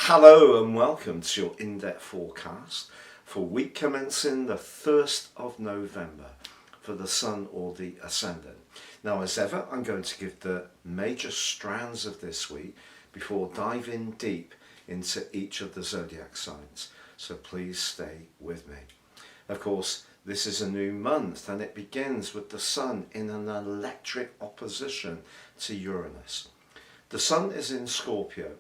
Hello and welcome to your in-depth forecast for week commencing the 1st of November for the Sun or the Ascendant. Now, as ever, I'm going to give the major strands of this week before diving deep into each of the Zodiac signs. So please stay with me. Of course, this is a new month and it begins with the Sun in an electric opposition to Uranus. The Sun is in Scorpio,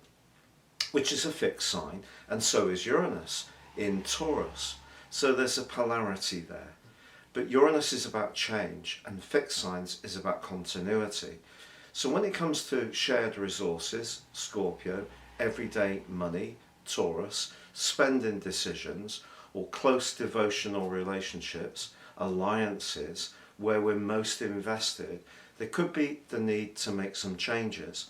which is a fixed sign, and so is Uranus in Taurus. So there's a polarity there. But Uranus is about change and fixed signs is about continuity. So when it comes to shared resources, Scorpio, everyday money, Taurus, spending decisions, or close devotional relationships, alliances, where we're most invested, there could be the need to make some changes.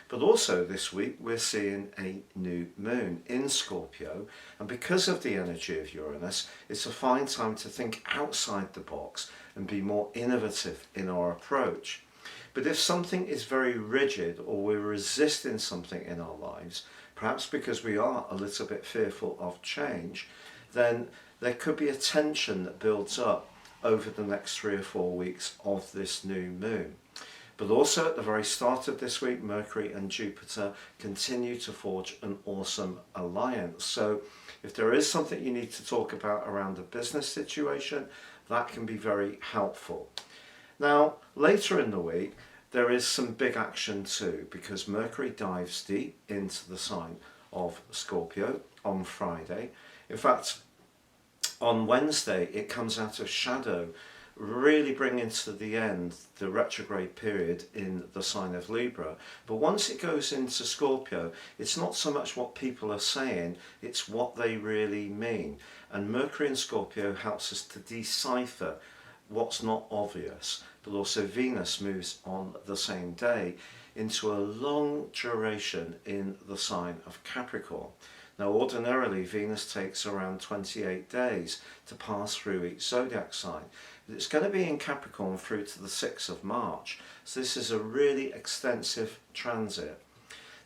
But also this week we're seeing a new moon in Scorpio, and because of the energy of Uranus, it's a fine time to think outside the box and be more innovative in our approach. But if something is very rigid or we're resisting something in our lives, perhaps because we are a little bit fearful of change, then there could be a tension that builds up over the next 3 or 4 weeks of this new moon. But also at the very start of this week, Mercury and Jupiter continue to forge an awesome alliance. So if there is something you need to talk about around a business situation, that can be very helpful. Now, later in the week, there is some big action too, because Mercury dives deep into the sign of Scorpio on Friday. In fact, on Wednesday, it comes out of shadow, really bringing to the end the retrograde period in the sign of Libra. But once it goes into Scorpio, it's not so much what people are saying, it's what they really mean. And Mercury in Scorpio helps us to decipher what's not obvious. But also Venus moves on the same day into a long duration in the sign of Capricorn. Now, ordinarily, Venus takes around 28 days to pass through each zodiac sign. But it's going to be in Capricorn through to the 6th of March. So this is a really extensive transit.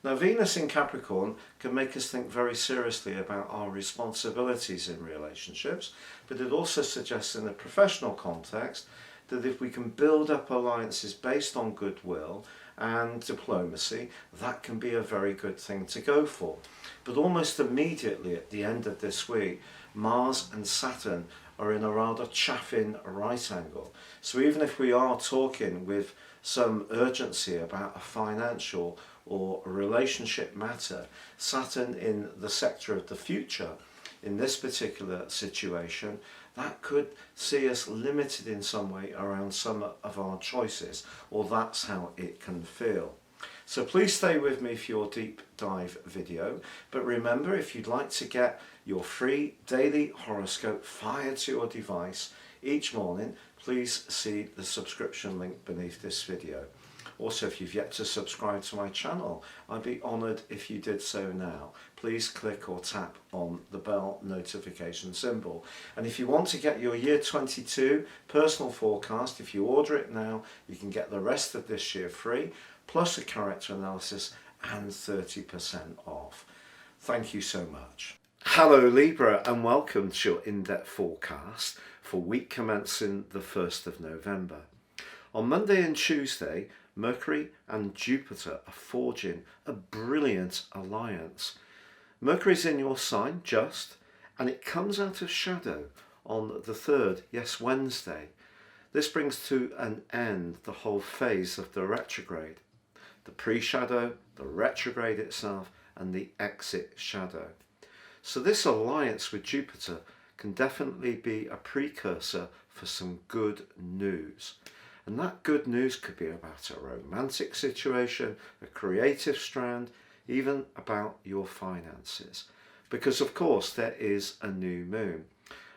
Now, Venus in Capricorn can make us think very seriously about our responsibilities in relationships, but it also suggests in a professional context that if we can build up alliances based on goodwill and diplomacy, that can be a very good thing to go for. But almost immediately at the end of this week, Mars and Saturn are in a rather chaffing right angle. So even if we are talking with some urgency about a financial or a relationship matter, Saturn in the sector of the future, in this particular situation, that could see us limited in some way around some of our choices, or that's how it can feel. So please stay with me for your deep dive video. But remember, if you'd like to get your free daily horoscope fired to your device each morning, please see the subscription link beneath this video. Also, if you've yet to subscribe to my channel, I'd be honoured if you did so now. Please click or tap on the bell notification symbol. And if you want to get your year 22 personal forecast, if you order it now, you can get the rest of this year free, plus a character analysis and 30% off. Thank you so much. Hello Libra, and welcome to your in-depth forecast for week commencing the 1st of November. On Monday and Tuesday, Mercury and Jupiter are forging a brilliant alliance. Mercury's in your sign, just, and it comes out of shadow on the 3rd, yes, Wednesday. This brings to an end the whole phase of the retrograde. The pre-shadow, the retrograde itself, and the exit shadow. So this alliance with Jupiter can definitely be a precursor for some good news. And that good news could be about a romantic situation, a creative strand, even about your finances. Because of course there is a new moon.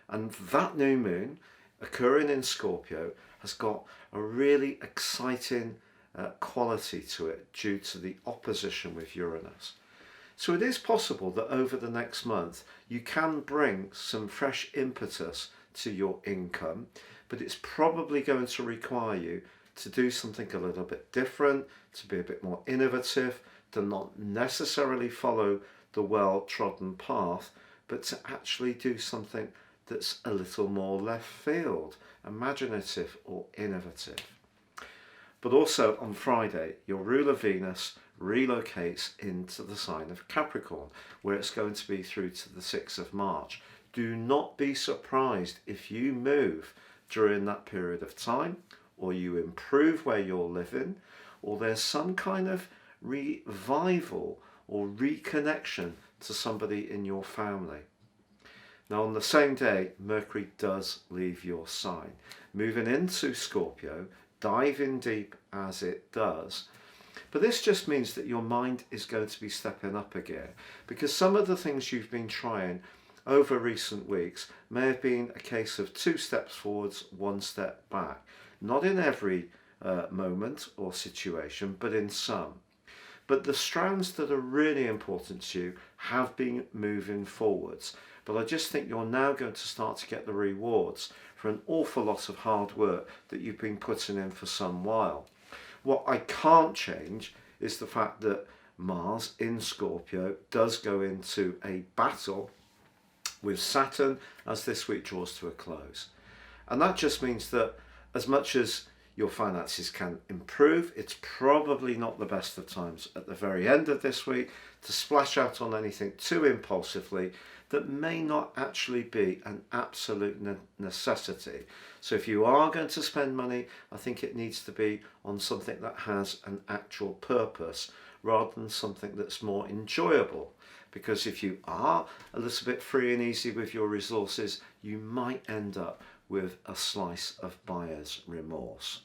And that new moon, occurring in Scorpio, has got a really exciting quality to it due to the opposition with Uranus. So it is possible that over the next month you can bring some fresh impetus to your income, but it's probably going to require you to do something a little bit different, to be a bit more innovative, to not necessarily follow the well-trodden path, but to actually do something that's a little more left field, imaginative or innovative. But also on Friday, your ruler Venus relocates into the sign of Capricorn, where it's going to be through to the 6th of March. Do not be surprised if you move during that period of time, or you improve where you're living, or there's some kind of revival or reconnection to somebody in your family. Now on the same day, Mercury does leave your sign, moving into Scorpio, diving deep as it does. But this just means that your mind is going to be stepping up a gear, because some of the things you've been trying over recent weeks may have been a case of 2 steps forwards, 1 step back. Not in every moment or situation, but in some. But the strands that are really important to you have been moving forwards. But I just think you're now going to start to get the rewards for an awful lot of hard work that you've been putting in for some while. What I can't change is the fact that Mars in Scorpio does go into a battle with Saturn as this week draws to a close. And that just means that as much as your finances can improve, it's probably not the best of times at the very end of this week to splash out on anything too impulsively that may not actually be an absolute necessity. So if you are going to spend money, I think it needs to be on something that has an actual purpose rather than something that's more enjoyable. Because if you are a little bit free and easy with your resources, you might end up with a slice of buyer's remorse.